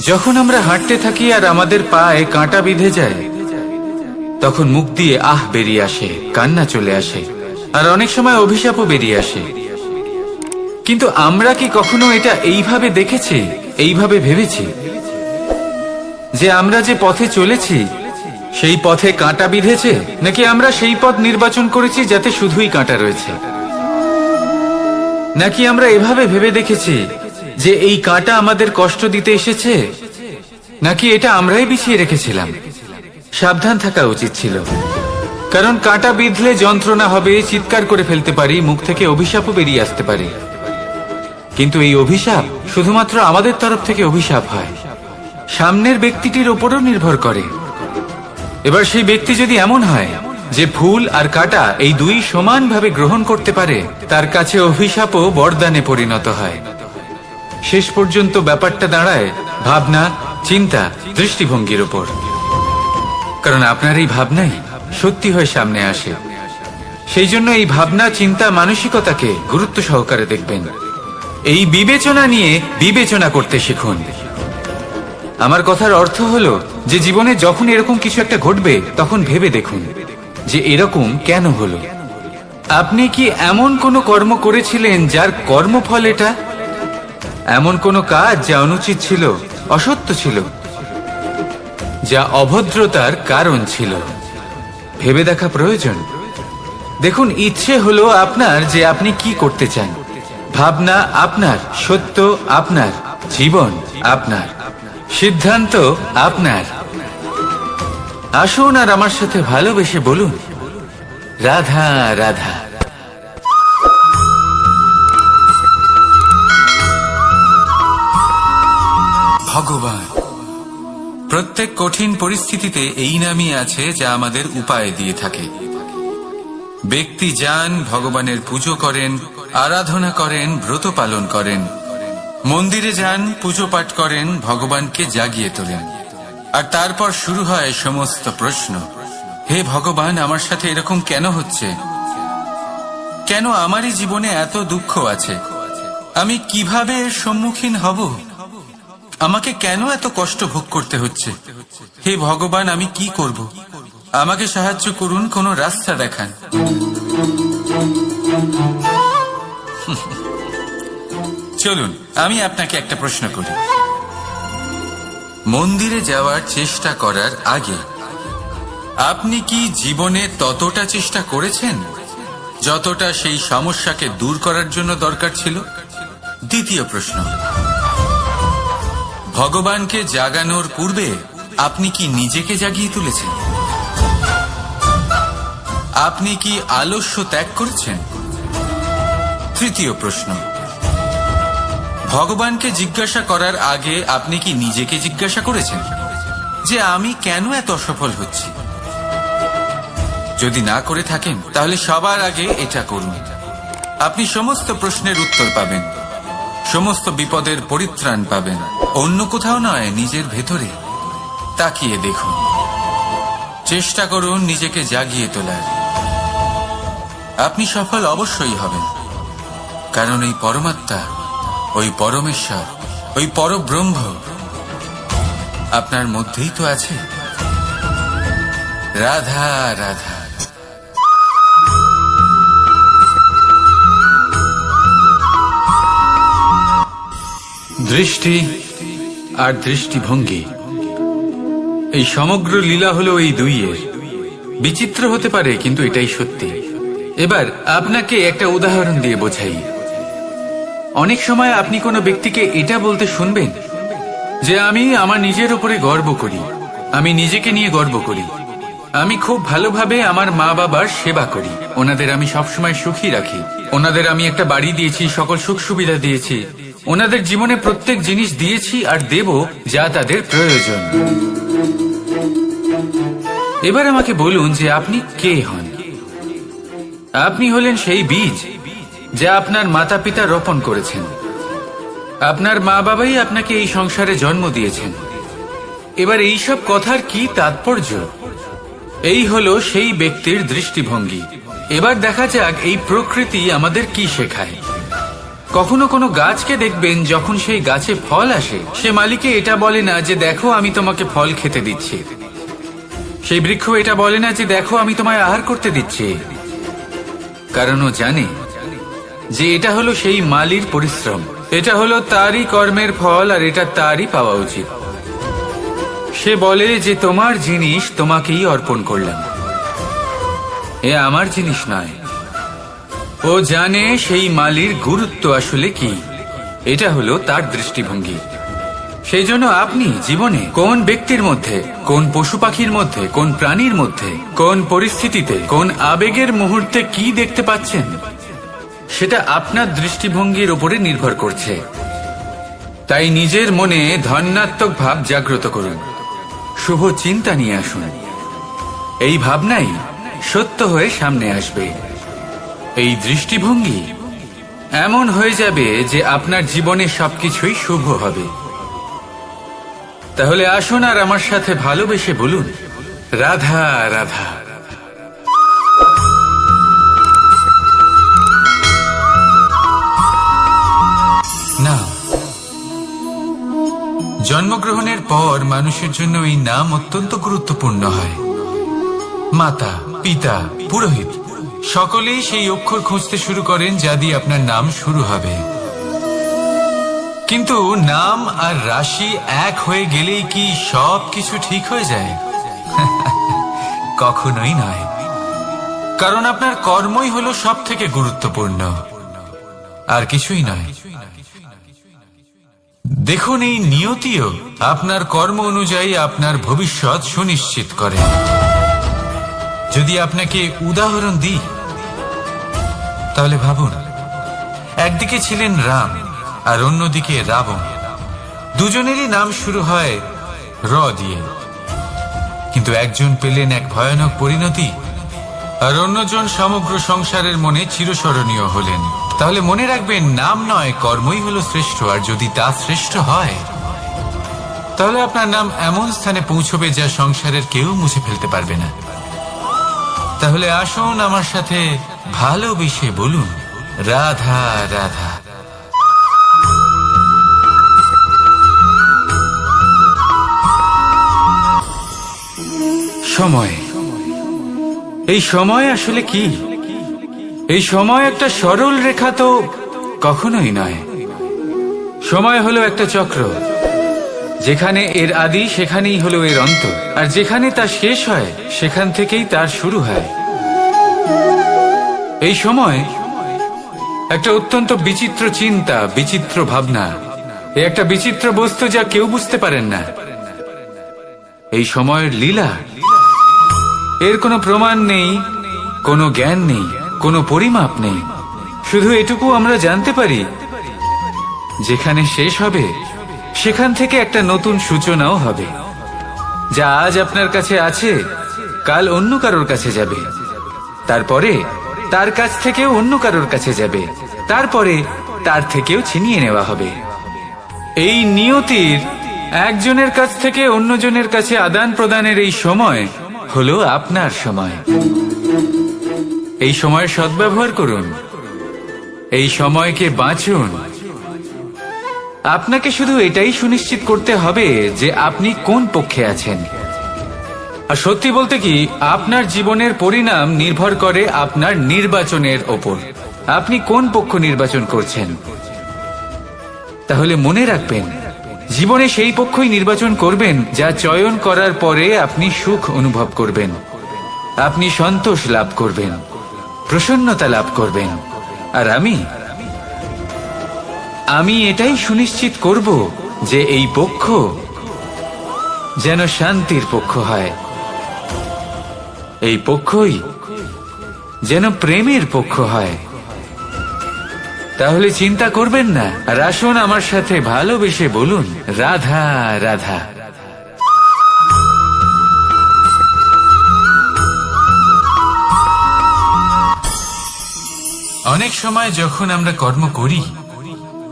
যখন আমরা হাঁটতে থাকি আর আমাদের পায়ে কাঁটা বিঁধে যায়, তখন মুখ দিয়ে আহ বেরিয়ে আসে, কান্না চলে আসে, আর অনেক সময় অভিশাপও বেরিয়ে আসে। কিন্তু আমরা কি কখনো এটা এইভাবে দেখেছি, এইভাবে ভেবেছি যে আমরা যে পথে চলেছি সেই পথে কাঁটা বিঁধেছে, নাকি আমরা সেই পথ নির্বাচন করেছি যাতে শুধুই কাঁটা রয়েছে? নাকি আমরা এভাবে ভেবে দেখেছি যে এই কাঁটা আমাদের কষ্ট দিতে এসেছে, নাকি এটা আমরাই বিছিয়ে রেখেছিলাম? সাবধান থাকা উচিত ছিল, কারণ কাঁটা বিঁধলে যন্ত্রণা হবে, চিৎকার করে ফেলতে পারি, মুখ থেকে অভিশাপও বেরিয়ে আসতে পারে। কিন্তু এই অভিশাপ শুধুমাত্র আমাদের তরফ থেকে অভিশাপ হয়, সামনের ব্যক্তিটির উপরও নির্ভর করে। এবার সেই ব্যক্তি যদি এমন হয় যে ফুল আর কাঁটা এই দুই সমানভাবে গ্রহণ করতে পারে, তার কাছে অভিশাপও বরদানে পরিণত হয়। শেষ পর্যন্ত ব্যাপারটা দাঁড়ায় ভাবনা, চিন্তা, দৃষ্টিভঙ্গির উপর। কারণ আপনার এই ভাবনাই সত্যি হয়ে সামনে আসে। সেই জন্য এই ভাবনা, চিন্তা, মানসিকতাকে গুরুত্ব সহকারে দেখবেন। এই বিবেচনা নিয়ে বিবেচনা করতে শিখুন। আমার কথার অর্থ হলো যে জীবনে যখন এরকম কিছু একটা ঘটবে, তখন ভেবে দেখুন যে এরকম কেন হলো। আপনি কি এমন কোনো কর্ম করেছিলেন যার কর্মফল এটা? এমন কোনো কাজ যা অনুচিত ছিল, অসত্য ছিল, যা অভদ্রতার কারণ ছিল? ভেবে দেখা প্রয়োজন। দেখুন, ইচ্ছে হলো আপনার যে আপনি কি করতে চান, ভাবনা আপনার, সত্য আপনার, জীবন আপনার, সিদ্ধান্ত আপনার। আসুন আর আমার সাথে ভালোবেসে বলুন, রাধা রাধা। ভগবান প্রত্যেক কঠিন পরিস্থিতিতে এই নামই আছে যা আমাদের উপায় দিয়ে থাকে। ব্যক্তি যান, ভগবানের পুজো করেন, আরাধনা করেন, ব্রত পালন করেন, মন্দিরে যান, পুজো পাঠ করেন, ভগবানকে জাগিয়ে তোলেন। আর তারপর শুরু হয় সমস্ত প্রশ্ন। হে ভগবান, আমার সাথে এরকম কেন হচ্ছে? কেন আমারই জীবনে এত দুঃখ আছে? আমি কিভাবে এর সম্মুখীন হব? আমাকে কেন এত কষ্ট ভোগ করতে হচ্ছে? হে ভগবান, আমি কি করব? আমাকে সাহায্য করুন, কোনো রাস্তা দেখান। চলুন আমি আপনাকে একটা প্রশ্ন করি। মন্দিরে যাওয়ার চেষ্টা করার আগে আপনি কি জীবনে ততটা চেষ্টা করেছেন যতটা সেই সমস্যাকে দূর করার জন্য দরকার ছিল? দ্বিতীয় প্রশ্ন, ভগবানকে জাগানোর পূর্বে আপনি কি নিজেকে জাগিয়ে তুলেছেন? আপনি কি আলস্য ত্যাগ করেছেন? তৃতীয় প্রশ্ন, ভগবানকে জিজ্ঞাসা করার আগে আপনি কি নিজেকে জিজ্ঞাসা করেছেন যে আমি কেন এত অসফল হচ্ছি? যদি না করে থাকেন, তাহলে সবার আগে এটা করুন। আপনি সমস্ত প্রশ্নের উত্তর পাবেন, সমস্ত বিপদের পরিত্রাণ পাবেন। অন্য কোথাও নয়, নিজের ভেতরে তাকিয়ে দেখুন। চেষ্টা করুন নিজেকে জাগিয়ে তোলার। আপনি সফল অবশ্যই হবেন, কারণ এই পরমাত্মা, ওই পরমেশ্বর, ওই পরব্রহ্ম আপনার মধ্যেই তো আছে। রাধা রাধা। দৃষ্টি আর দৃষ্টিভঙ্গি, এই সমগ্র লীলা হলো এই দুইয়ের। বিচিত্র হতে পারে, কিন্তু এটাই সত্যি। এবার আপনাকে একটা উদাহরণ দিয়ে বোঝাই। অনেক সময় আপনি কোনো ব্যক্তিকে এটা বলতে শুনবেন যে আমি আমার নিজের উপরে গর্ব করি, আমি নিজেকে নিয়ে গর্ব করি, আমি খুব ভালোভাবে আমার মা বাবার সেবা করি, ওনাদের আমি সবসময় সুখী রাখি, ওনাদের আমি একটা বাড়ি দিয়েছি, সকল সুখ সুবিধা দিয়েছি, ওনাদের জীবনে প্রত্যেক জিনিস দিয়েছি আর দেব যা তাদের প্রয়োজন। এবার আমাকে বলুন যে আপনি কে হন? আপনি হলেন সেই বীজ যা আপনার মাতা পিতা রোপণ করেছেন। আপনার মা বাবাই আপনাকে এই সংসারে জন্ম দিয়েছেন। এবার এইসব কথার কি তাৎপর্য? এই হলো সেই ব্যক্তির দৃষ্টিভঙ্গি। এবার দেখা যাক এই প্রকৃতি আমাদের কি শেখায়। কখনো কোনো গাছকে দেখবেন, যখন সেই গাছে ফল আসে, সে মালিকে এটা বলে না যে দেখো আমি তোমাকে ফল খেতে দিচ্ছি। সেই বৃক্ষ এটা বলে না যে দেখো আমি তোমায় আহার করতে দিচ্ছি, কারণ ও জানে যে এটা হলো সেই মালির পরিশ্রম, এটা হলো তারই কর্মের ফল, আর এটা তারই পাওয়া উচিত। সে বলে যে তোমার জিনিস তোমাকেই অর্পণ করলাম, এ আমার জিনিস নয়। ও জানে সেই মালির গুরুত্ব আসলে কি, এটা হলো তার দৃষ্টিভঙ্গি। সেই জন্য আপনি জীবনে কোন ব্যক্তির মধ্যে, কোন পশু পাখির মধ্যে, কোন প্রাণীর মধ্যে, কোন পরিস্থিতিতে, কোন আবেগের মুহূর্তে কি দেখতে পাচ্ছেন, সেটা আপনার দৃষ্টিভঙ্গির উপরে নির্ভর করছে। তাই নিজের মনে ধন্যাত্মক ভাব জাগ্রত করুন, শুভ চিন্তা নিয়ে আসুন। এই ভাবনাই সত্য হয়ে সামনে আসবে। এই দৃষ্টিভঙ্গি এমন হয়ে যাবে যে আপনার জীবনে সবকিছুই শুভ হবে। তাহলে আসুন আর আমার সাথে ভালোবেসে বলুন, রাধা রাধা। না, জন্মগ্রহণের পর মানুষের জন্য এই নাম অত্যন্ত গুরুত্বপূর্ণ হয়। মাতা, পিতা, পুরোহিত সকলেই সেই অক্ষর খুঁজতে শুরু করেন যা দিয়ে আপনার নাম শুরু হবে। কিন্তু নাম আর রাশি এক হয়ে গেলেই কি সব কিছু ঠিক হয়ে যায়? কখনোই নয়, কারণ আপনার কর্মই হলো সব থেকে গুরুত্বপূর্ণ, আর কিছুই নয়। দেখুন, এই নিয়তিও আপনার কর্ম অনুযায়ী আপনার ভবিষ্যৎ সুনিশ্চিত করে। যদি আপনাকে উদাহরণ দিই, তাহলে ভাবুন, একদিকে ছিলেন রাম আর অন্যদিকে রাবণ। দুজনেরই নাম শুরু হয় র দিয়ে, কিন্তু একজন পেলেন এক ভয়ানক পরিণতি, আর অন্যজন সমগ্র সংসারের মনে চিরস্মরণীয় হলেন। তাহলে মনে রাখবেন, নাম নয়, কর্মই হলো শ্রেষ্ঠ। আর যদি তা শ্রেষ্ঠ হয়, তাহলে আপনার নাম এমন স্থানে পৌঁছবে যা সংসারের কেউ মুছে ফেলতে পারবে না। তাহলে আসুন আমার সাথে ভালোবেসে বলুন, রাধা রাধা। সময়, এই সময় আসলে কি? এই সময় একটা সরল রেখা তো কখনোই নয়। সময় হলো একটা চক্র, যেখানে এর আদি সেখানেই হলো এর অন্ত, আর যেখানে তা শেষ হয় সেখান থেকেই তার শুরু হয়। এই সময় একটা অত্যন্ত বিচিত্র চিন্তা, বিচিত্র ভাবনা, একটা বিচিত্র বস্তু যা কেউ বুঝতে পারেন না। এই সময়ের লীলা, এর কোনো প্রমাণ নেই, কোনো জ্ঞান নেই, কোনো পরিমাপ নেই। শুধু এটুকু আমরা জানতে পারি, যেখানে শেষ হবে সেখান থেকে একটা নতুন সূচনাও হবে। যা আজ আপনার কাছে আছে, কাল অন্য কারোর কাছে যাবে, তারপরে তার কাছ থেকেও অন্য কারোর কাছে যাবে, তারপরে তার থেকেও ছিনিয়ে নেওয়া হবে। এই নিয়তির একজনের কাছ থেকে অন্যজনের কাছে আদান প্রদানের এই সময় হলো আপনার সময়। এই সময়ের সদ্ব্যবহার করুন, এই সময়কে বাঁচুন। আপনাকে শুধু এটাই সুনিশ্চিত করতে হবে যে আপনি কোন পক্ষে আছেন। আর সত্যি বলতে কি, আপনার জীবনের পরিণাম নির্ভর করে আপনার নির্বাচনের ওপর। আপনি কোন পক্ষ নির্বাচন করছেন। তাহলে মনে রাখবেন, জীবনে সেই পক্ষই নির্বাচন করবেন যা চয়ন করার পরে আপনি সুখ অনুভব করবেন, আপনি সন্তোষ লাভ করবেন, প্রসন্নতা লাভ করবেন। আর আমি এটাই সুনিশ্চিত করব যে এই পক্ষ যেন শান্তির পক্ষ হয়, এই পক্ষই যেন প্রেমের পক্ষ হয়। তাহলে চিন্তা করবেন না, আর আসুন আমার সাথে ভালোবেসে বলুন, রাধা রাধা। অনেক সময় যখন আমরা কর্ম করি,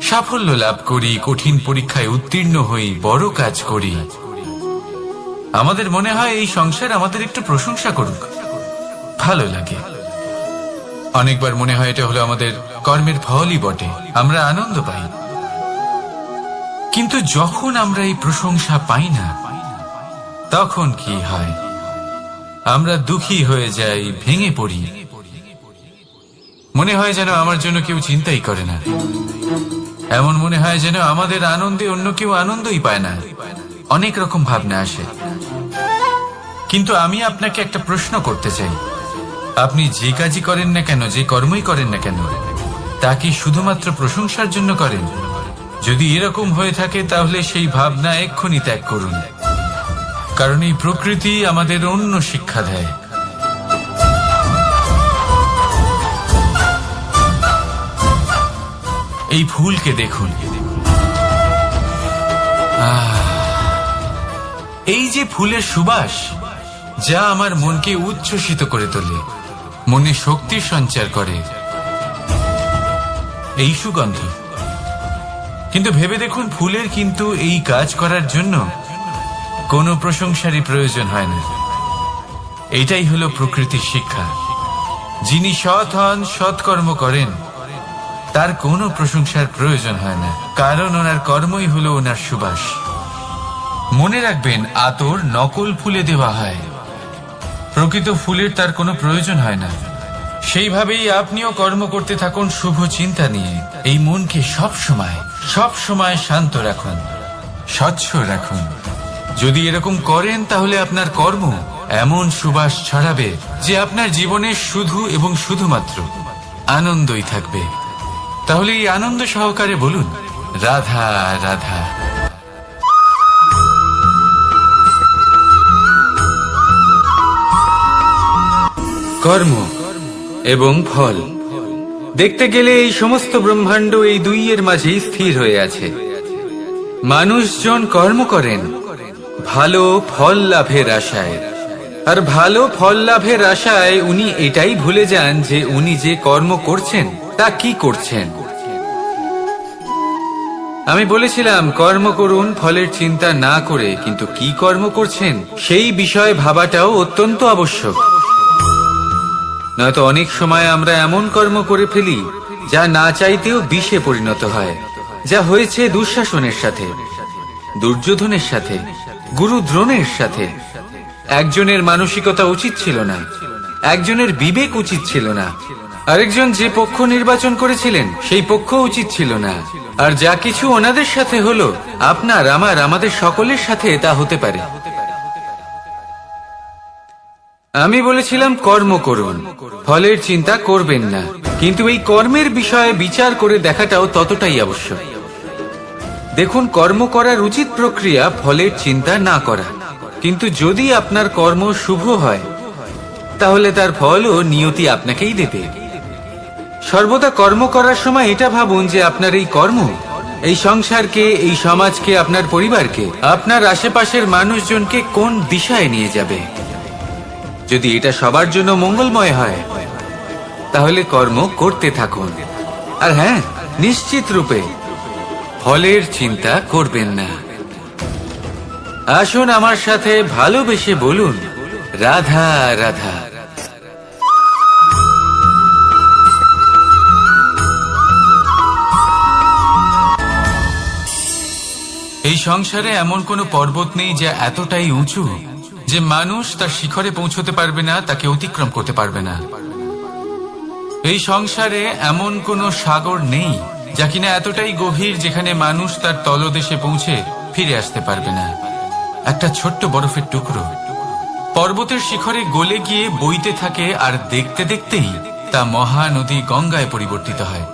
সাফল্য লাভ করি, কঠিন পরীক্ষায় উত্তীর্ণ হই, বড় কাজ করি, আমাদের মনে হয় এই সংসার আমাদের একটু প্রশংসা করুক, ভালো লাগে। অনেকবার মনে হয় এটা হলো আমাদের কর্মের ফলই বটে, আমরা আনন্দ পাই। কিন্তু যখন আমরা এই প্রশংসা পাই না, তখন কি হয়? আমরা দুঃখী হয়ে যাই, ভেঙে পড়ি। মনে হয় যেন আমার জন্য কেউ চিন্তাই করে না। এমন মনে হয় যেন আমাদের আনন্দে অন্য কেউ আনন্দই পায় না। অনেক রকম ভাবনা আসে। কিন্তু আমি আপনাকে একটা প্রশ্ন করতে চাই, আপনি যে কাজই করেন না কেন, যে কর্মই করেন না কেন, তা কি শুধুমাত্র প্রশংসার জন্য করেন? যদি এরকম হয়ে থাকে তাহলে সেই ভাবনা এক্ষুনি ত্যাগ করুন, কারণ এই প্রকৃতি আমাদের অন্য শিক্ষা দেয়। এই ফুলকে দেখুন, এই যে ফুলের সুবাস, যা আমার মনকে উচ্ছ্বসিত করে তোলে, মনে শক্তি সঞ্চার করে, এই সুগন্ধ। কিন্তু ভেবে দেখুন, ফুলের কিন্তু এই কাজ করার জন্য কোনো প্রশংসারই প্রয়োজন হয় না। এটাই হলো প্রকৃতির শিক্ষা। যিনি সৎ হন, সৎকর্ম করেন, তার কোনো প্রশংসার প্রয়োজন হয় না, কারণ ওনার কর্মই হলো ওনার সুবাস। মনে রাখবেন, আতর নকল ফুলে দেওয়া হয়, প্রকৃত ফুলের তার কোনো প্রয়োজন হয় না। সেইভাবেই আপনিও কর্ম করতে থাকুন শুভ চিন্তা নিয়ে। এই মনকে সব সময় শান্ত রাখুন, স্বচ্ছ রাখুন। যদি এরকম করেন তাহলে আপনার কর্ম এমন সুবাস ছড়াবে যে আপনার জীবনে শুধু এবং শুধুমাত্র আনন্দই থাকবে। তাহলে এই আনন্দ সহকারে বলুন, রাধা রাধা। কর্ম এবং ফল দেখতে গেলে এই সমস্ত ব্রহ্মাণ্ড এই দুইয়ের মাঝেই স্থির হয়ে আছে। মানুষজন কর্ম করেন ভালো ফল লাভের আশায়, আর ভালো ফল লাভের আশায় উনি এটাই ভুলে যান যে উনি যে কর্ম করছেন তা কি করছেন। আমি বলেছিলাম কর্ম করুন ফলের চিন্তা না করে, কিন্তু কি কর্ম করছেন সেই বিষয়ে ভাবাটাও অত্যন্ত আবশ্যক। নয়তো অনেক সময় আমরা এমন কর্ম করে ফেলি যা না চাইতেও বিষে পরিণত হয়, যা হয়েছে দুঃশাসনের সাথে, দুর্যোধনের সাথে, গুরু দ্রোণের সাথে। একজনের মানসিকতা উচিত ছিল না, একজনের বিবেক উচিত ছিল না, আরেকজন যে পক্ষ নির্বাচন করেছিলেন সেই পক্ষ উচিত ছিল না। আর যা কিছু ওনাদের সাথে হলো, আপনার আমাদের সকলের সাথে তা হতে পারে। আমি বলেছিলাম কর্ম করুন, ফলের চিন্তা করবেন না, কিন্তু এই কর্মের বিষয়ে বিচার করে দেখাটাও ততটাই আবশ্যক। দেখুন, কর্ম করার উচিত প্রক্রিয়া ফলের চিন্তা না করা, কিন্তু যদি আপনার কর্ম শুভ হয় তাহলে তার ফলও নিয়তি আপনাকেই দেবে। সর্বদা কর্ম করার সময় এটা ভাবুন যে আপনার এই কর্ম এই সংসারকে, এই সমাজকে, আপনার পরিবারকে, আপনার আশেপাশের মানুষজনকে কোন দিশায় নিয়ে যাবে। যদি এটা সবার জন্য মঙ্গলময় হয় তাহলে কর্ম করতে থাকুন। আর হ্যাঁ, নিশ্চিত রূপে ফলের চিন্তা করবেন না। আসুন আমার সাথে ভালোবেসে বলুন, রাধা রাধা। এই সংসারে এমন কোনো পর্বত নেই যা এতটাই উঁচু যে মানুষ তার শিখরে পৌঁছতে পারবে না, তাকে অতিক্রম করতে পারবে না। এই সংসারে এমন কোনো সাগর নেই যা কিনা এতটাই গভীর যেখানে মানুষ তার তলদেশে পৌঁছে ফিরে আসতে পারবে না। একটা ছোট্ট বরফের টুকরো পর্বতের শিখরে গলে গিয়ে বইতে থাকে, আর দেখতে দেখতেই তা মহানদী গঙ্গায় পরিবর্তিত হয়।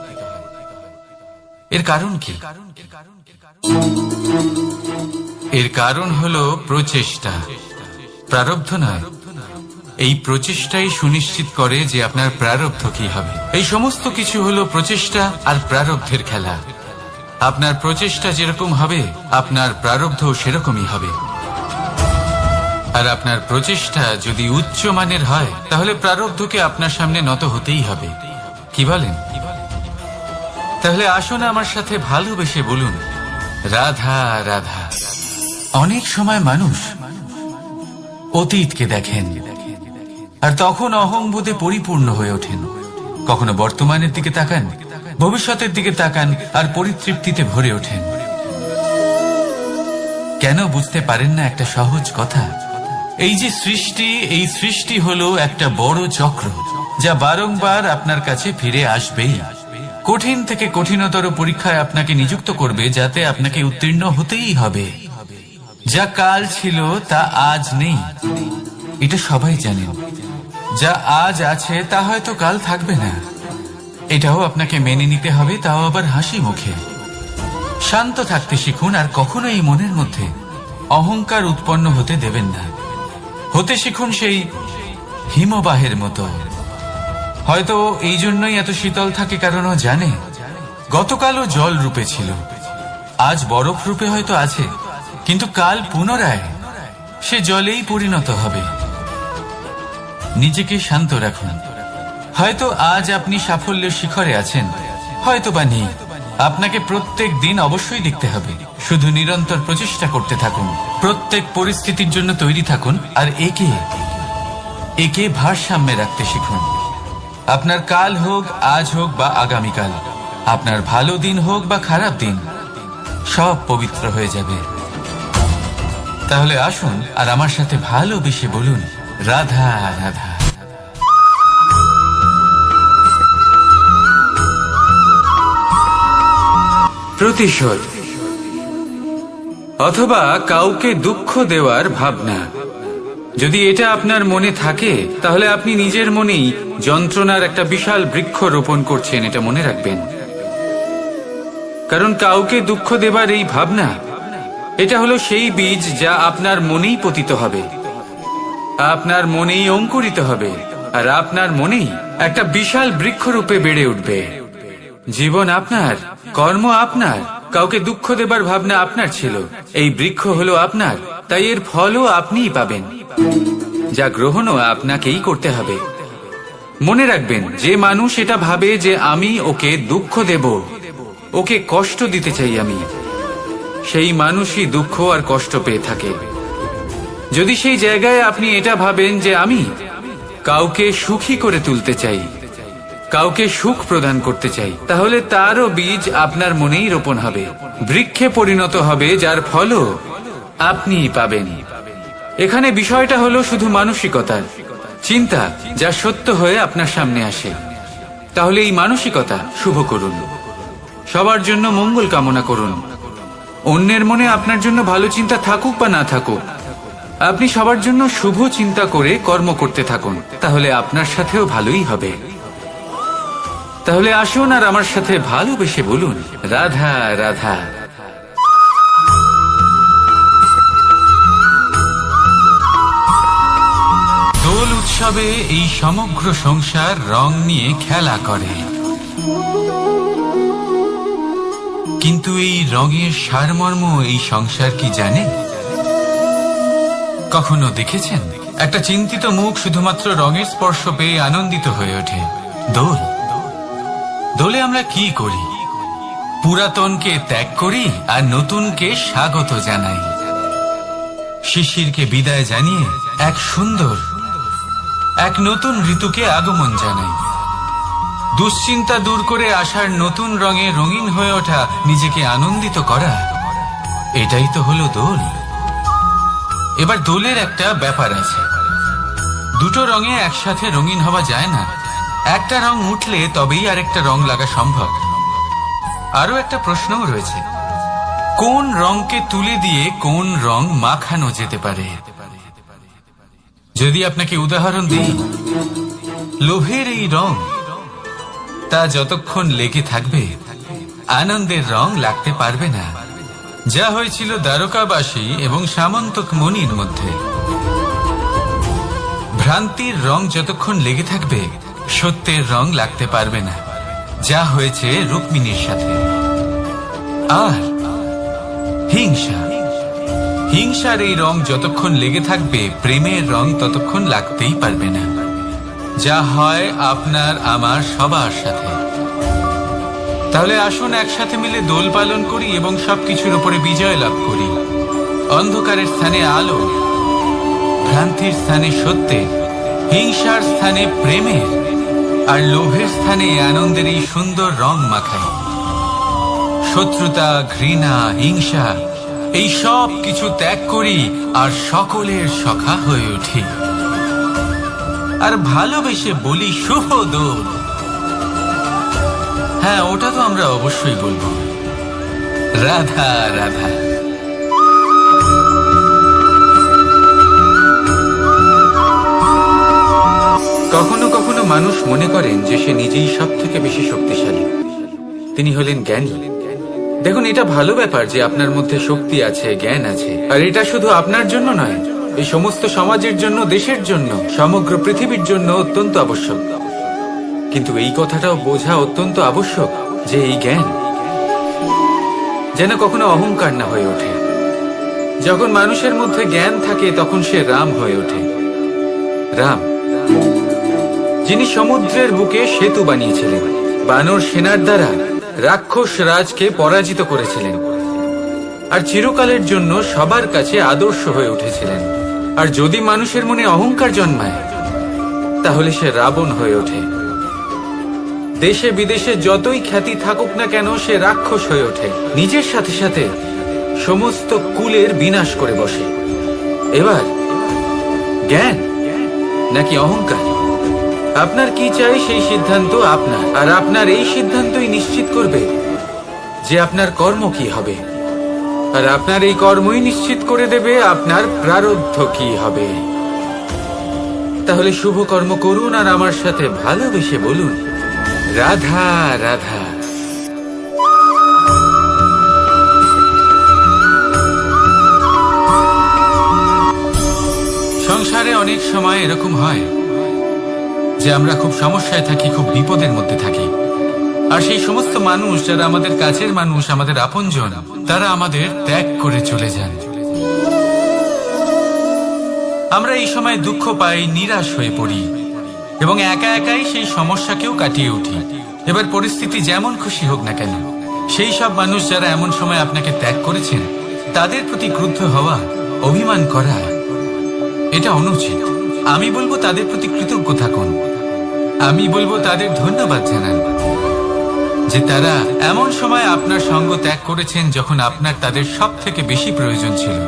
এর কারণ কি? এর কারণ হলো প্রচেষ্টা, প্রারব্ধ নয়। এই প্রচেষ্টাই সুনিশ্চিত করে যে আপনার প্রারব্ধ কি হবে। এই সমস্ত কিছু হলো প্রচেষ্টা আর প্রারব্ধের খেলা। আপনার প্রচেষ্টা যেরকম হবে আপনার প্রারব্ধ সেরকমই হবে। আর আপনার প্রচেষ্টা যদি উচ্চ মানের হয় তাহলে প্রারব্ধকে আপনার সামনে নত হতেই হবে। কি বলেন? তাহলে আসুন আমার সাথে ভালোবেসে বলুন, রাধা রাধা। অনেক সময় মানুষ অতীতকে দেখেন আর তখন অহংবোধে পরিপূর্ণ হয়ে ওঠেন। কখনো বর্তমানের দিকে তাকান ভবিষ্যতের দিকে তাকান আর পরিতৃপ্তিতে ভরে ওঠেন। কেন বুঝতে পারেন না একটা সহজ কথা? এই যে সৃষ্টি, এই সৃষ্টি হলো একটা বড় চক্র যা বারংবার আপনার কাছে ফিরে আসবেই। কঠিন থেকে কঠিনতর পরীক্ষায় আপনাকে নিযুক্ত করবে, যাতে আপনাকে উত্তীর্ণ হতেই হবে। যা কাল ছিল তা আজ নেই, এটা সবাই জানেন। যা আজ আছে তা হয়তো কাল থাকবে না, এটাও আপনাকে মেনে নিতে হবে, তাও আবার হাসি মুখে। শান্ত থাকতে শিখুন আর কখনো এই মনের মধ্যে অহংকার উৎপন্ন হতে দেবেন না। হতে শিখুন সেই হিমবাহের মতো। হয়তো এই জন্যই এত শীতল থাকে, কারণ ও জানে গতকালও জল রূপে ছিল, আজ বরফ রূপে হয়তো আছে, কিন্তু কাল পুনরায় সে জলেই পরিণত হবে। নিজেকে শান্ত রাখুন। হয়তো আজ আপনি সাফল্যের শিখরে আছেন, হয়তো বা নেই। আপনাকে প্রত্যেক দিন অবশ্যই দেখতে হবে। শুধু নিরন্তর প্রচেষ্টা করতে থাকুন, প্রত্যেক পরিস্থিতির জন্য তৈরি থাকুন, আর একে ভারসাম্যে রাখতে শিখুন। আপনার কাল হোক, আজ হোক বা আগামীকাল, আপনার ভালো দিন হোক বা খারাপ দিন, সব পবিত্র হয়ে যাবে। তাহলে আসুন আর আমার সাথে ভালোবেসে বলুন, রাধা রাধা। প্রতিশোধ অথবা কাউকে দুঃখ দেওয়ার ভাবনা, যদি এটা আপনার মনে থাকে, তাহলে আপনি নিজের মনেই যন্ত্রণার একটা বিশাল বৃক্ষ রোপণ করছেন, এটা মনে রাখবেন। কারণ কাউকে দুঃখ দেবার এই ভাবনা, এটা হলো সেই বীজ যা আপনার মনেই পতিত হবে, আপনার মনেই অঙ্কুরিত হবে, আর আপনার মনেই একটা বিশাল বৃক্ষরূপে বেড়ে উঠবে। জীবন আপনার, কর্ম আপনার, কাউকে দুঃখ দেবার ভাবনা আপনার ছিল, এই বৃক্ষ হলো আপনার, তাই এর ফলও আপনিই পাবেন, যা গ্রহণও আপনাকেই করতে হবে। মনে রাখবেন, যে মানুষ এটা ভাবে যে আমি ওকে দুঃখ দেব, ওকে কষ্ট দিতে চাই আমি, সেই মানুষই দুঃখ আর কষ্ট পেয়ে থাকে। যদি সেই জায়গায় আপনি এটা ভাবেন যে আমি কাউকে সুখী করে তুলতে চাই, কাউকে সুখ প্রদান করতে চাই, তাহলে তারও বীজ আপনার মনেই রোপণ হবে, বৃক্ষে পরিণত হবে, যার ফলও আপনিই পাবেন। এখানে বিষয়টা হলো শুধু মানসিকতার চিন্তা, যা সত্য হয়ে আপনার সামনে আসে। তাহলে এই মানসিকতা শুভ করুন, সবার জন্য মঙ্গল কামনা করুন। অন্যের মনে আপনার জন্য ভালো চিন্তা থাকুক বা না থাকুক, আপনি সবার জন্য শুভ চিন্তা করে কর্ম করতে থাকুন, তাহলে আপনার সাথেও ভালোই হবে। তাহলে আসুন আর আমার সাথে ভালোবেসে বলুন, রাধা রাধা। দোল উৎসবে এই সমগ্র সংসার রং নিয়ে খেলা করে, কিন্তু এই রঙের সারমর্ম এই সংসার কি জানে? কখনো দেখেছেন একটা চিন্তিত মুখ শুধুমাত্র রঙের স্পর্শ পেয়ে আনন্দিত হয়ে ওঠে? দোলে আমরা কি করি? পুরাতনকে ত্যাগ করি আর নতুনকে স্বাগত জানাই। শিশিরকে বিদায় জানিয়ে এক সুন্দর, এক নতুন ঋতুকে আগমন জানাই। দুশ্চিন্তা দূর করে আসার নতুন রঙে রঙিন হয়ে ওঠা, নিজেকে আনন্দিত করা, এটাই তো হলো দোল। এবার দোলের একটা ব্যাপার আছে, দুটো রঙে একসাথে রঙিন হওয়া যায় না। একটা রং উঠলে তবেই আরেকটা রং লাগা সম্ভব। আরো একটা প্রশ্নও রয়েছে, কোন রংকে তুলে দিয়ে কোন রং মাখানো যেতে পারে? যদি আপনাকে উদাহরণ দিই, লোভের এই রং, তা যতক্ষণ লেগে থাকবে আনন্দের রং লাগতে পারবে না, যা হয়েছিল দ্বারকাবাসী এবং সামন্তক মণির মধ্যে। ভ্রান্তির রং যতক্ষণ লেগে থাকবে সত্যের রং লাগতে পারবে না, যা হয়েছে রুক্মিণীর সাথে। আর হিংসার এই রং যতক্ষণ লেগে থাকবে প্রেমের রং ততক্ষণ লাগতেই পারবে না, যা হয় আপনার আমার সবার সাথে। তাহলে আসুন একসাথে মিলে দোল পালন করি এবং সবকিছুর উপরে বিজয় লাভ করি। অন্ধকারের স্থানে আলো, ভ্রান্তির স্থানে সত্যের, হিংসার স্থানে প্রেমের, আর লোভের স্থানে আনন্দের এই সুন্দর রং মাখাই। শত্রুতা, ঘৃণা, হিংসা এই সব কিছু ত্যাগ করি আর সকলের সখা হয়ে উঠি। আর ভালোবেসে বলি শুভ দোল। হ্যাঁ, ওটা তো আমরা অবশ্যই বলবো, রাধা রাধা। কখনো কখনো মানুষ মনে করেন যে সে নিজেই সব থেকে বেশি শক্তিশালী। তিনি হলেন জ্ঞানী। দেখুন, এটা ভালো ব্যাপার যে আপনার মধ্যে শক্তি আছে, জ্ঞান আছে, আর এটা শুধু আপনার জন্য নয়, এই সমস্ত সমাজের জন্য, দেশের জন্য, সমগ্র পৃথিবীর জন্য অত্যন্ত আবশ্যক। কিন্তু এই কথাটাও বোঝা অত্যন্ত আবশ্যক যে এই জ্ঞান যেন কখনো অহংকার না হয়ে ওঠে। যখন মানুষের মধ্যে জ্ঞান থাকে তখন সে রাম হয়ে ওঠে। রাম, যিনি সমুদ্রের বুকে সেতু বানিয়েছিলেন, বানর সেনার দ্বারা রাক্ষস রাজকে পরাজিত করেছিলেন, আর চিরকালের জন্য সবার কাছে আদর্শ হয়ে উঠেছিলেন। আর যদি মানুষের মনে অহংকার জন্মায় তাহলে সে রাবণ হয়ে ওঠে। দেশে বিদেশে যতই খ্যাতি থাকুক না কেন, সে রাক্ষস হয়ে ওঠে, নিজের সাথে সাথে সমস্ত কুলের বিনাশ করে বসে। এবার জ্ঞান নাকি অহংকার, আপনার কি চাই সেই সিদ্ধান্ত আপনার। আর আপনার এই সিদ্ধান্তই নিশ্চিত করবে যে আপনার কর্ম কি হবে, আর আপনার এই কর্মই নিশ্চিত করে দেবে আপনার প্রারব্ধ কি হবে। তাহলে শুভ কর্ম করুন আর আমার সাথে ভালোবেসে বলুন, রাধা রাধা। সংসারে অনেক সময় এরকম হয় যে আমরা খুব সমস্যায় থাকি, খুব বিপদের মধ্যে থাকি, আর সেই সমস্ত মানুষ যারা আমাদের কাছের মানুষ, আমাদের আপনজন, তারা আমাদের ত্যাগ করে চলে যান। আমরা এই সময় দুঃখ পাই, নিরাশ হয়ে পড়ি এবং একা একাই সেই সমস্যাকেও কাটিয়ে উঠি। এবার পরিস্থিতি যেমন খুশি হোক না কেন, সেই সব মানুষ যারা এমন সময় আপনাকে ত্যাগ করেছেন তাদের প্রতি ক্রুদ্ধ হওয়া, অভিমান করা, এটা অনুচিত। আমি বলবো তাদের প্রতি কৃতজ্ঞ থাকুন। আমি বলবো তাদের ধন্যবাদ জানান যে তারা এমন সময় আপনার সঙ্গ ত্যাগ করেছেন যখন আপনার তাদের সব থেকে বেশি প্রয়োজন ছিল।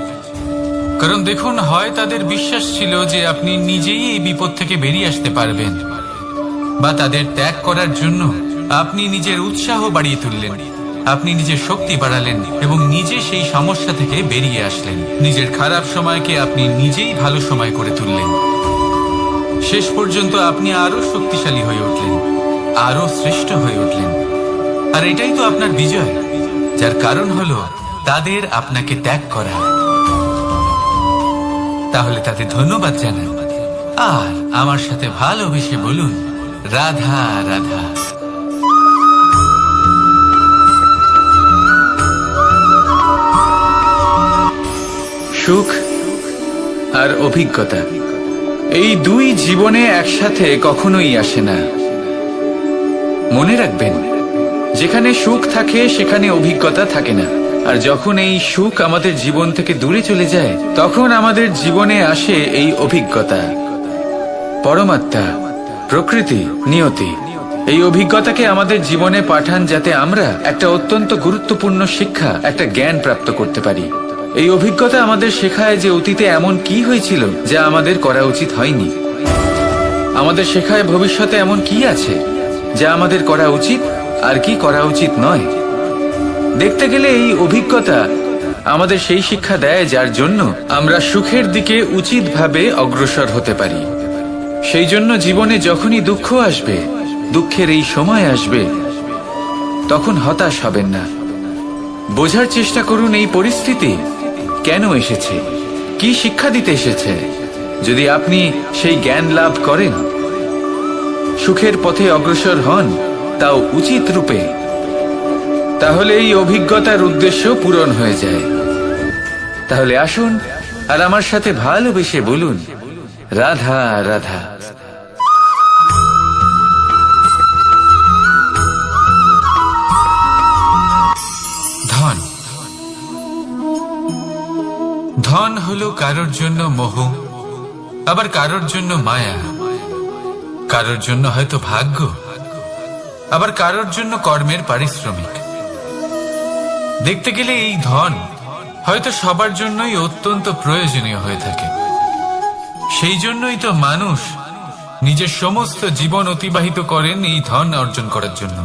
কারণ দেখুন, হয় তাদের বিশ্বাস ছিল যে আপনি নিজেই এই বিপদ থেকে বেরিয়ে আসতে পারবেন, বা তাদের ত্যাগ করার জন্য আপনি নিজের উৎসাহ বাড়িয়ে তুললেন, আপনি নিজের শক্তি বাড়ালেন এবং নিজে সেই সমস্যা থেকে বেরিয়ে আসলেন। নিজের খারাপ সময়কে আপনি নিজেই ভালো সময় করে তুললেন। শেষ পর্যন্ত আপনি আরো শক্তিশালী হয়ে উঠলেন, আরো শ্রেষ্ঠ হয়ে উঠলেন। আর এটাই তো আপনার বিজয়, যার কারণ হলো তাদের আপনাকে ত্যাগ করা। তাহলে তাদের ধন্যবাদ জানান আর আমার সাথে ভালোবেসে বলুন, রাধা রাধা। সুখ আর অভিজ্ঞতা, এই দুই জীবনে একসাথে কখনোই আসে না। মনে রাখবেন, যেখানে সুখ থাকে সেখানে অভিজ্ঞতা থাকে না। আর যখন এই সুখ আমাদের জীবন থেকে দূরে চলে যায়, তখন আমাদের জীবনে আসে এই অভিজ্ঞতা। পরমাত্মা, প্রকৃতি, নিয়তি এই অভিজ্ঞতাকে আমাদের জীবনে পাঠান যাতে আমরা একটা অত্যন্ত গুরুত্বপূর্ণ শিক্ষা, একটা জ্ঞান প্রাপ্ত করতে পারি। এই অভিজ্ঞতা আমাদের শেখায় যে অতীতে এমন কি হয়েছিল যা আমাদের করা উচিত হয়নি। আমাদের শেখায় ভবিষ্যতে এমন কি আছে যা আমাদের করা উচিত আর কি করা উচিত নয়। দেখতে গেলে এই অভিজ্ঞতা আমাদের সেই শিক্ষা দেয় যার জন্য আমরা সুখের দিকে উচিতভাবে অগ্রসর হতে পারি। সেই জন্য জীবনে যখনই দুঃখ আসবে, দুঃখের এই সময় আসবে, তখন হতাশ হবেন না। বোঝার চেষ্টা করুন এই পরিস্থিতি কেন এসেছে, কি শিক্ষা দিতে এসেছে। যদি আপনি সেই জ্ঞান লাভ করেন, সুখের পথে অগ্রসর হন, তাও উচিত রূপে, তাহলে এই অভিজ্ঞতার উদ্দেশ্য পূরণ হয়ে যায়। তাহলে আসুন আর আমার সাথে ভালোবেসে বলুন, রাধা রাধা। ধন, ধন হলো কারোর জন্য মোহ, আবার কারোর জন্য মায়া। কারোর জন্য হয়তো ভাগ্য, আবার কারোর জন্য কর্মের পারিশ্রমিক। দেখতে গেলে এই ধন হয়তো সবার জন্যই অত্যন্ত প্রয়োজনীয় হয়ে থাকে। সেই জন্যই তো মানুষ নিজের সমস্ত জীবন অতিবাহিত করেন এই ধন অর্জন করার জন্য।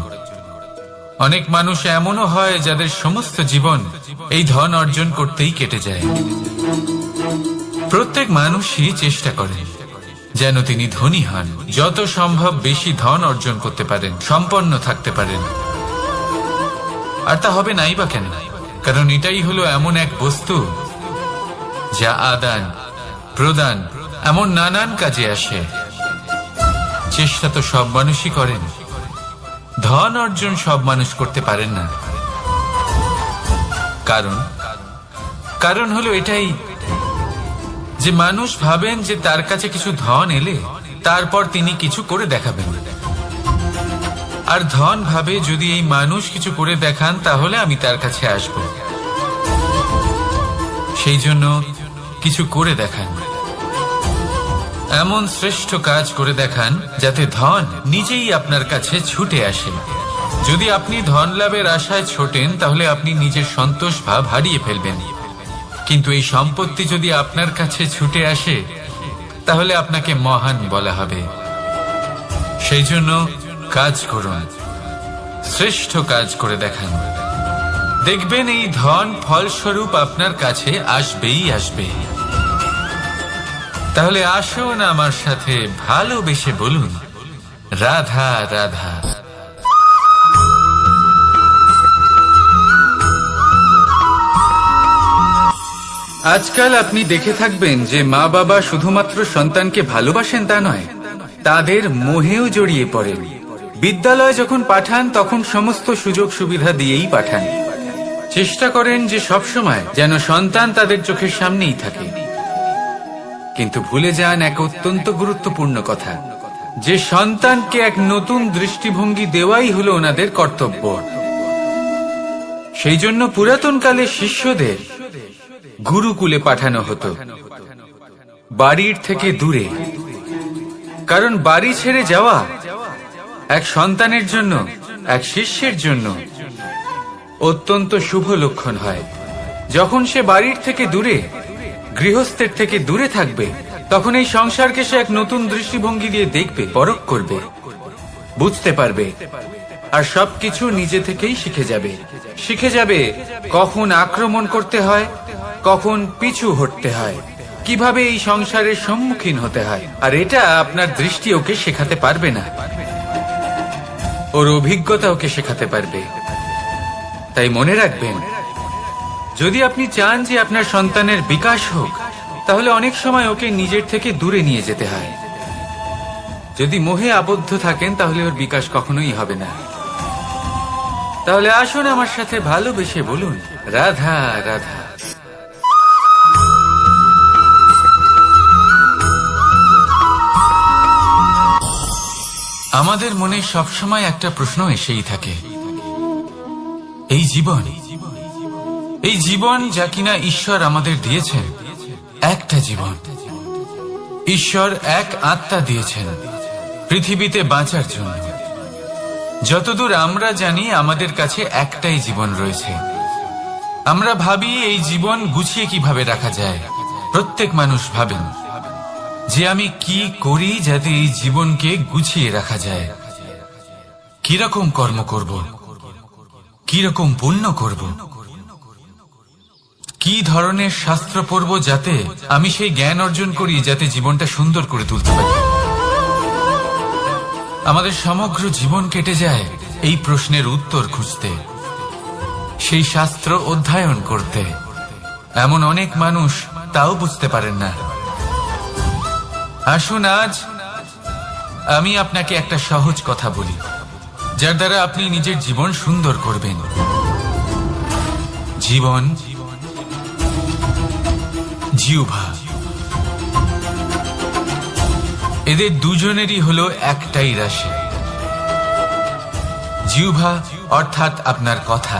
অনেক মানুষ এমনও হয় যাদের সমস্ত জীবন এই ধন অর্জন করতেই কেটে যায়। প্রত্যেক মানুষই চেষ্টা করেন যেন তিনি ধনী হন, যত সম্ভব বেশি ধন অর্জন করতে পারেন, সম্পন্ন থাকতে পারেন। আর তা হবে নাই বা কেন? কারণ এটাই হলো এমন এক বস্তু যা আদান প্রদান এমন নানান কাজে আসে। চেষ্টা তো সব মানুষই করেন, ধন অর্জন সব মানুষ করতে পারেন না। কারণ হলো এটাই যে মানুষ ভাবেন যে তার কাছে কিছু ধন এলে তারপর তিনি কিছু করে দেখাবেন, আর ধন ভাবে যদি এই মানুষ কিছু করে দেখান তাহলে আমি তার কাছে আসব। সেই জন্য কিছু করে দেখান, এমন শ্রেষ্ঠ কাজ করে দেখান যাতে ধন নিজেই আপনার কাছে ছুটে আসে। যদি আপনি ধন লাভের আশায় ছোটেন তাহলে আপনি নিজের সন্তোষ ভাব হারিয়ে ফেলবেন। কিন্তু এই সম্পত্তি যদি আপনার কাছে ছুটে আসে তাহলে আপনাকে মহান বলা হবে। সেই জন্য কাজ করুন, শ্রেষ্ঠ কাজ করে দেখান, দেখবেন এই ধন ফলস্বরূপ আপনার কাছে আসবেই আসবে। তাহলে আসুন আমার সাথে ভালোবেসে বলুন, রাধা রাধা। আজকাল আপনি দেখে থাকবেন যে মা বাবা শুধুমাত্র সন্তানকে ভালোবাসেন তা নয়, তাদের মোহেও জড়িয়ে পড়েন। বিদ্যালয়ে যখন পাঠান তখন সমস্ত সুযোগ সুবিধা দিয়েই পাঠান। চেষ্টা করেন যে সবসময় যেন সন্তান তাদের চোখের সামনেই থাকে। কিন্তু ভুলে যান এক অত্যন্ত গুরুত্বপূর্ণ কথা, যে সন্তানকে এক নতুন দৃষ্টিভঙ্গি দেওয়াই হলো ওনাদের কর্তব্য। সেই জন্য পুরাতন কালে শিষ্যদের গুরুকুলে পাঠানো হতো, বাড়ির থেকে দূরে। কারণ বাড়ি ছেড়ে যাওয়া এক সন্তানের জন্য, এক শিষ্যের জন্য অত্যন্ত শুভ লক্ষণ হয়। যখন সে বাড়ির থেকে দূরে, গৃহস্থের থেকে দূরে থাকবে, তখন এই সংসারকে সে এক নতুন দৃষ্টিভঙ্গি দিয়ে দেখবে, পরখ করবে, বুঝতে পারবে, আর সবকিছু নিজে থেকেই শিখে যাবে কখন আক্রমণ করতে হয়, কখন পিছু হটতে হয়, কিভাবে এই সংসারের সম্মুখীন হতে হয়। আর এটা আপনার দৃষ্টি ওকে শেখাতে পারবে না, ওর অভিজ্ঞতা ওকে শেখাতে পারবে। তাই মনে রাখবেন, যদি আপনি চান যে আপনার সন্তানের বিকাশ হোক, তাহলে অনেক সময় ওকে নিজের থেকে দূরে নিয়ে যেতে হয়। যদি মোহে আবদ্ধ থাকেন তাহলে ওর বিকাশ কখনোই হবে না। তাহলে আসুন আমার সাথে ভালোবেসে বলুন, রাধা রাধা। আমাদের মনে সবসময় একটা প্রশ্ন এসেই থাকে, এই জীবন যা কিনা ঈশ্বর আমাদের দিয়েছেন, একটা জীবন। ঈশ্বর এক আত্মা দিয়েছেন পৃথিবীতে বাঁচার জন্য। যতদূর আমরা জানি আমাদের কাছে একটাই জীবন রয়েছে। আমরা ভাবি এই জীবন গুছিয়ে কিভাবে রাখা যায়। প্রত্যেক মানুষ ভাবেন যে আমি কি করি যাতে এই জীবনকে গুছিয়ে রাখা যায়, কিরকম কর্ম করব, কিরকম পুণ্য করব, কি ধরনের শাস্ত্র পড়ব যাতে আমি সেই জ্ঞান অর্জন করি যাতে জীবনটা সুন্দর করে তুলতে পারি। আমাদের সমগ্র জীবন কেটে যায় এই প্রশ্নের উত্তর খুঁজতে, সেই শাস্ত্র অধ্যয়ন করতে। এমন অনেক মানুষ তাও বুঝতে পারেন না। আসুন আজ আমি আপনাকে একটা সহজ কথা বলি, যার দ্বারা আপনি নিজের জীবন সুন্দর করবেন। জীবন, জিহ্বা, এদের দুজনেরই হলো একটাই রাশি। জিহ্বা অর্থাৎ আপনার কথা,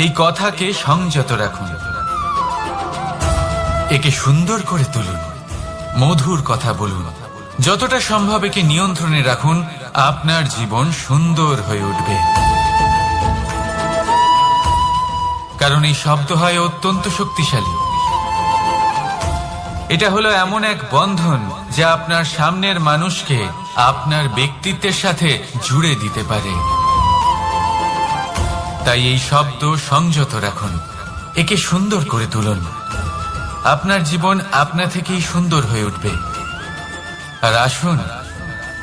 এই কথাকে সংযত রাখুন, একে সুন্দর করে তুলুন, মধুর কথা বলুন, যতটা সম্ভব একে নিয়ন্ত্রণে রাখুন, আপনার জীবন সুন্দর হয়ে উঠবে। কারণ এই শব্দ হয় অত্যন্ত শক্তিশালী। এটা হলো এমন এক বন্ধন যা আপনার সামনের মানুষকে আপনার ব্যক্তিত্বের সাথে জুড়ে দিতে পারে। তাই এই শব্দ সংযত রাখুন, একে সুন্দর করে তুলুন। আপনার জীবন আপনা থেকেই সুন্দর হয়ে উঠবে। আর আসুন,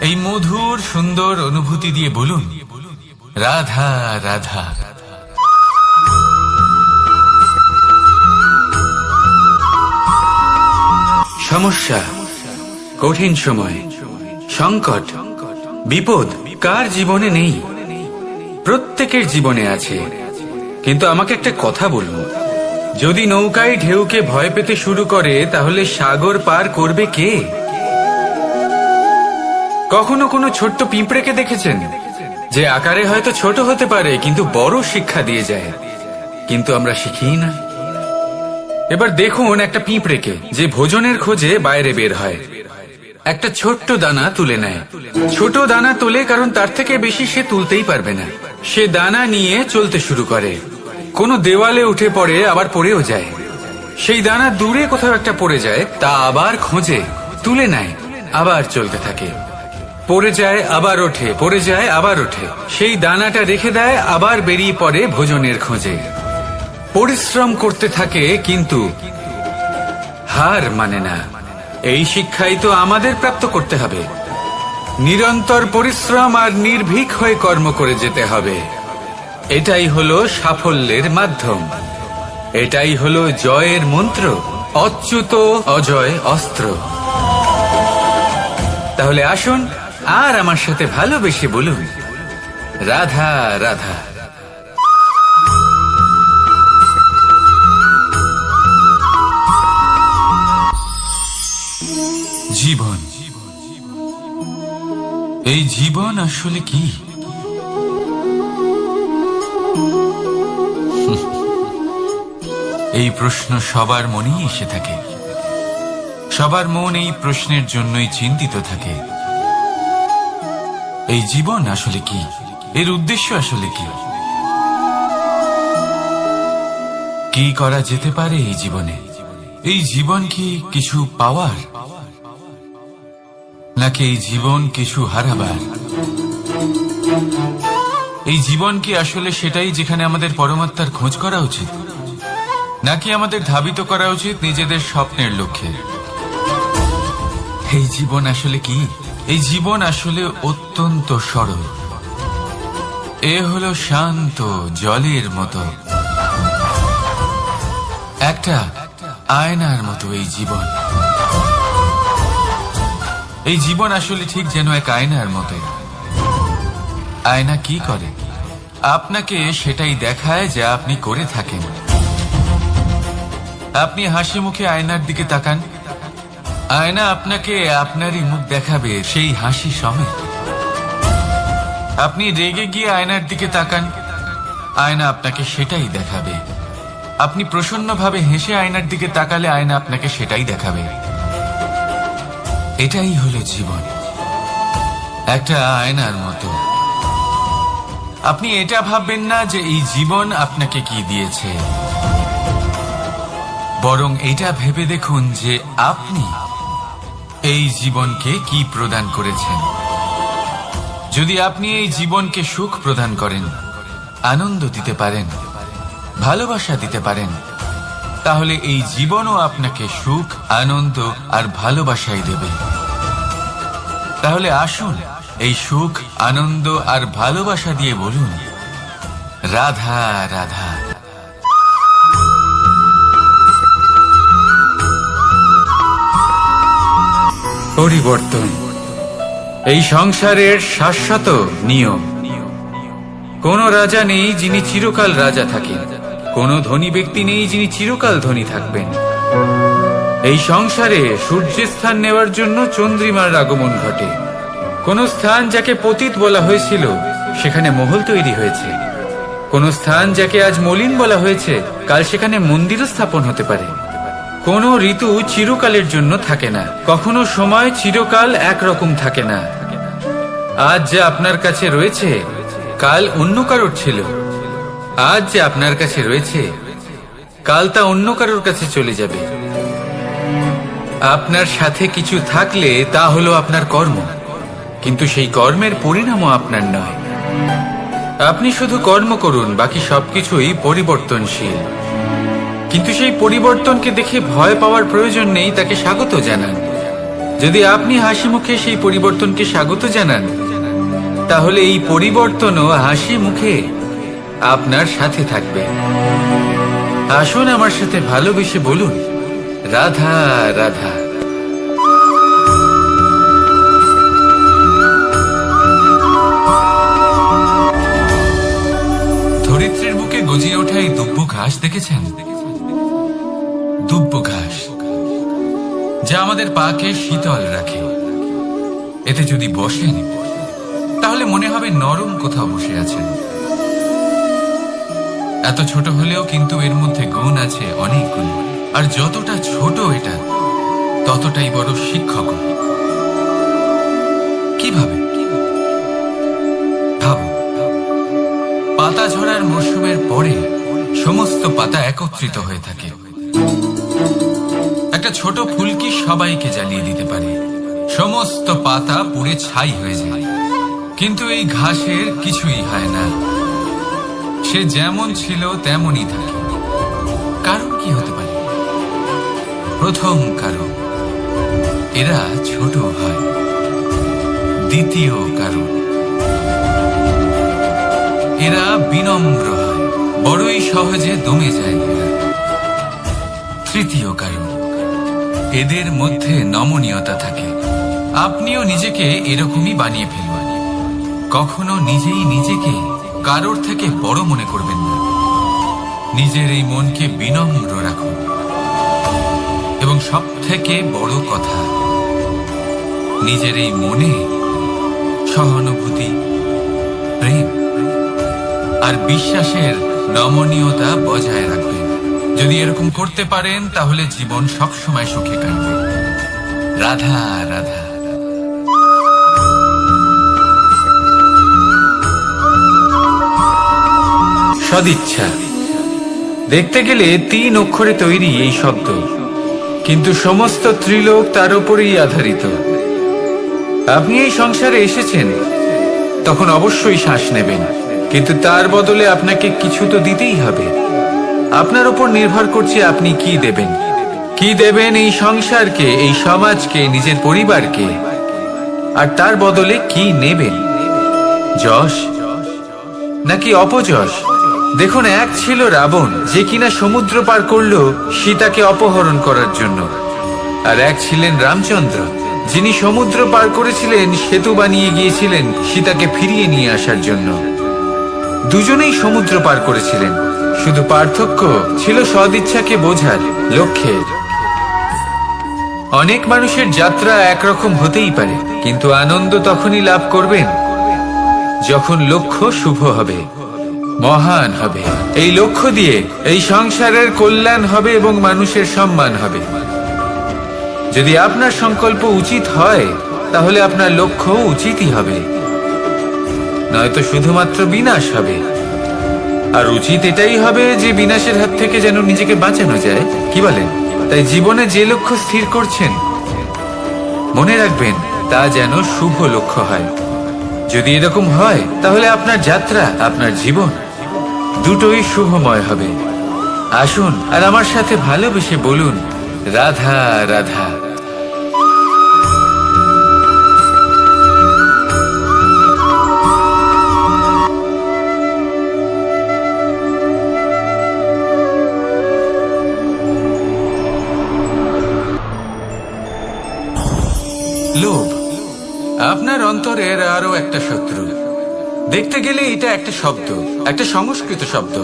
এই মধুর সুন্দর অনুভূতি দিয়ে বলুন, রাধা রাধা। সমস্যা, কঠিন সময়, সংকট, বিপদ কার জীবনে নেই? প্রত্যেকের জীবনে আছে। কিন্তু আমাকে একটা কথা বলুন, যদি নৌকায় ঢেউকে ভয় পেতে শুরু করে তাহলে সাগর পার করবে কে? কখনো কোনো ছোট্ট পিঁপড়েকে দেখেছেন যে আকারে হয়তো ছোট হতে পারে কিন্তু বড় শিক্ষা দিয়ে যায়? কিন্তু আমরা শিখি না। এবার দেখুন একটা পিঁপড়েকে যে ভোজনের খোঁজে বাইরে বের হয়, একটা ছোট্ট দানা তুলে নেয়। ছোট দানা তোলে কারণ তার থেকে বেশি সে তুলতেই পারবে না। সে দানা নিয়ে চলতে শুরু করে, কোনো দেওয়ালে উঠে পড়ে, আবার পড়েও যায়। সেই দানা দূরে কোথাও একটা পড়ে যায়, তা আবার খোঁজে, তুলে নেয়, আবার চলতে থাকে। পড়ে যায় আবার ওঠে, পড়ে যায় আবার ওঠে। সেই দানাটা রেখে দেয়, আবার বেরিয়ে পড়ে ভোজনের খোঁজে। পরিশ্রম করতে থাকে কিন্তু হার মানে না। এই শিক্ষাই তো আমাদের প্রাপ্ত করতে হবে। নিরন্তর পরিশ্রম আর নির্ভীক হয়ে কর্ম করে যেতে হবে। এটাই হলো সাফল্যের মাধ্যম, এটাই হলো জয়ের মন্ত্র, অচ্যুত অজয় অস্ত্র। তাহলে আসুন আর আমার সাথে ভালোবেসে বলুন, রাধা রাধা। জীবন, এই জীবন আসলে কি? এই প্রশ্ন সবার মনেই এসে থাকে। সবার মন এই প্রশ্নের জন্যই চিন্তিত থাকে। এই জীবন আসলে কি? এর উদ্দেশ্য আসলে কি? কি করা যেতে পারে এই জীবনে? এই জীবন কি কিছু পাওয়ার, নাকি এই জীবন কিছু হারাবার? এই জীবন কি আসলে সেটাই যেখানে আমাদের পরমাত্মার খোঁজ করা উচিত, নাকি আমাদের ধাবিত করা উচিত নিজেদের স্বপ্নের লক্ষ্যে? এই জীবন আসলে কি? এই জীবন আসলে অত্যন্ত সরল। এ হলো শান্ত জলের মতো, একটা আয়নার মতো এই জীবন। এই জীবন আসলে ঠিক যেন এক আয়নার মতো। আয়না কি করে? আপনাকে সেটাই দেখায় যা আপনি করে থাকেন। আপনি হাসি মুখে আয়নার দিকে তাকান, আয়না আপনাকে আপনারই মুখ দেখাবে সেই হাসি সমেত। আপনি রেগে গিয়ে আয়নার দিকে তাকান, আয়না আপনাকে সেটাই দেখাবে। আপনি প্রসন্নভাবে হেসে আয়নার দিকে তাকালে আয়না আপনাকে সেটাই দেখাবে। এটাই হলো জীবন, একটা আয়নার মতো। আপনি এটা ভাববেন না যে এই জীবন আপনাকে কি দিয়েছে, বরং এটা ভেবে দেখুন যে আপনি এই জীবনকে কি প্রদান করেছেন। যদি আপনি এই জীবনকে সুখ প্রদান করেন, আনন্দ দিতে পারেন, ভালোবাসা দিতে পারেন, তাহলে এই জীবনও আপনাকে সুখ, আনন্দ আর ভালোবাসাই দেবে। তাহলে আসুন এই সুখ, আনন্দ আর ভালোবাসা দিয়ে বলুন, রাধা রাধা। পরিবর্তন এই সংসারের শাশ্বত নিয়ম। কোন রাজা নেই যিনি চিরকাল রাজা থাকেন, কোন ধনী ব্যক্তি নেই যিনি চিরকাল ধনী থাকবেন। এই সংসারে সূর্যের স্থান নেওয়ার জন্য চন্দ্রিমার আগমন ঘটে। কোন স্থান যাকে পতিত বলা হয়েছিল সেখানে মহল তৈরি হয়েছে। কোন স্থান যাকে আজ মলিন বলা হয়েছে কাল সেখানে মন্দিরও স্থাপন হতে পারে। কোনো ঋতু চিরকালের জন্য থাকে না, কখনো সময় চিরকাল একরকম থাকে না। আজ যে আপনার কাছে রয়েছে কাল অন্য কারোর ছিল, আজ যে আপনার কাছে রয়েছে কাল তা অন্য কারোর কাছে চলে যাবে। আপনার সাথে কিছু থাকলে তা হলো আপনার কর্ম, কিন্তু সেই কর্মের পরিণামও আপনার নয়। আপনি শুধু কর্ম করুন, বাকি সবকিছুই পরিবর্তনশীল। কিন্তু সেই পরিবর্তনকে দেখে ভয় পাওয়ার প্রয়োজন নেই, তাকে স্বাগত জানান। যদি আপনি হাসি মুখে সেই পরিবর্তনকে স্বাগত জানান, তাহলে এই পরিবর্তনও হাসি মুখে আপনার সাথে থাকবে। আসুন আমার সাথে ভালোবেসে বলুন, রাধা রাধা। ধরিত্রীর বুকে গজিয়ে ওঠা এই দুব্য ঘাস দেখেছেন? দুব্য ঘাস, যা আমাদের পাকে শীতল রাখে। এতে যদি বসেন তাহলে মনে হবে নরম কোথাও বসে আছেন। এত ছোট হলেও কিন্তু এর মধ্যে গুণ আছে অনেক গুণ, আর যতটা ছোট এটা ততটাই বড় শিক্ষক। কিভাবে? ভাবো, পাতা ঝরার মরশুমের পরে সমস্ত পাতা একত্রিত হয়ে থাকে। একটা ছোট ফুলকি সবাইকে জ্বালিয়ে দিতে পারে, সমস্ত পাতা পুড়ে ছাই হয়ে যায়। কিন্তু এই ঘাসের কিছুই হয় না, সে যেমন ছিল তেমনই থাকে। কারণ কি হতে পারে? প্রথম কারণ, এরা ছোট হয়। দ্বিতীয় কারণ, এরা বিনম্র হয়, বড়ই সহজে দমে যায় এরা। তৃতীয় কারণ, এদের মধ্যে নমনীয়তা থাকে। আপনিও নিজেকে এরকমই বানিয়ে ফেলবেন। কখনো নিজেই নিজেকে কারোর থেকে বড় মনে করবেন না। নিজের এই মনকে বিনম্র রাখুন। এবং সব থেকে বড় কথা, নিজের এই মনে সহানুভূতি, প্রেম আর বিশ্বাসের নমনীয়তা বজায় রাখবেন। যদি এরকম করতে পারেন তাহলে জীবন সবসময় সুখে কাটবে। রাধা রাধা। সদিচ্ছা, দেখতে গেলে 3 অক্ষরে তৈরি এই শব্দ, কিন্তু সমস্ত ত্রিলোক তার উপরেই আধারিত। আপনি এই সংসারে এসেছেন, তখন অবশ্যই শ্বাস নেবেন, কিন্তু তার বদলে আপনাকে কিছু তো দিতেই হবে। আপনার উপর নির্ভর করছে আপনি কি দেবেন। কি দেবেন এই সংসারকে, এই সমাজকে, নিজের পরিবারকে, আর তার বদলে কি নেবেন? যশ নাকি অপযশ? দেখুন, এক ছিল রাবণ, যে কিনা সমুদ্র পার করলো সীতাকে অপহরণ করার জন্য, আর এক ছিলেন রামচন্দ্র, যিনি সমুদ্র পার করেছিলেন, সেতু বানিয়ে গিয়েছিলেন সীতাকে ফিরিয়ে নিয়ে আসার জন্য। দুজনেই সমুদ্র পার করেছিলেন, শুধু পার্থক্য ছিল সদিচ্ছাকে বোঝার, লক্ষ্যের। অনেক মানুষের যাত্রা একরকম হতেই পারে, কিন্তু আনন্দ তখনই লাভ করবেন যখন লক্ষ্য শুভ হবে, মহান হবে। এই লক্ষ্য দিয়ে এই সংসারের কল্যাণ হবে এবং মানুষের সম্মান হবে। যদি আপনার সংকল্প উচিত হয়, তাহলে আপনার লক্ষ্য উচিতই হবে, নয়তো শুধুমাত্র বিনাশ হবে। আর উচিত এটাই হবে যে বিনাশের হাত থেকে যেন নিজেকে বাঁচানো যায়, কি বলেন? তাই জীবনে যে লক্ষ্য স্থির করছেন, মনে রাখবেন তা যেন শুভ লক্ষ্য হয়। যদি এরকম হয়, তাহলে আপনার যাত্রা, আপনার জীবন দুটোই শুভময় হবে। আসুন আর আমার সাথে ভালোবেসে বলুন, রাধা রাধা। লোভ আপনার অন্তরের আরো একটা শত্রু। দেখতে গেলে এটা একটা শব্দ, একটা সংস্কৃত শব্দ,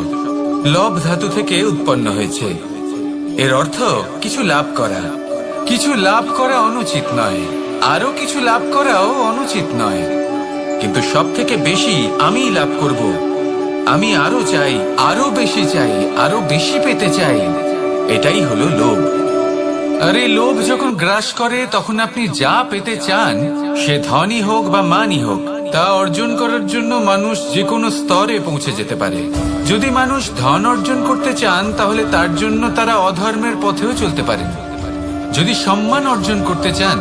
লব ধাতু থেকে উৎপন্ন হয়েছে। এর অর্থ কিছু লাভ করা। কিছু লাভ করা অনুচিত নয়, আরো কিছু লাভ করাও অনুচিত নয়, কিন্তু সব থেকে বেশি আমিই লাভ করব, আমি আরো চাই, আরো বেশি চাই, আরো বেশি পেতে চাই, এটাই হলো লোভ। আরে লোভ যখন গ্রাস করে তখন আপনি যা পেতে চান, সে ধনই হোক বা মানই হোক, তা অর্জন করার জন্য মানুষ যে কোনো স্তরে পৌঁছে যেতে পারে। যদি মানুষ ধন অর্জন করতে চান তাহলে তার জন্য তারা অধর্মের পথেও চলতে পারেন। যদি সম্মান অর্জন করতে চান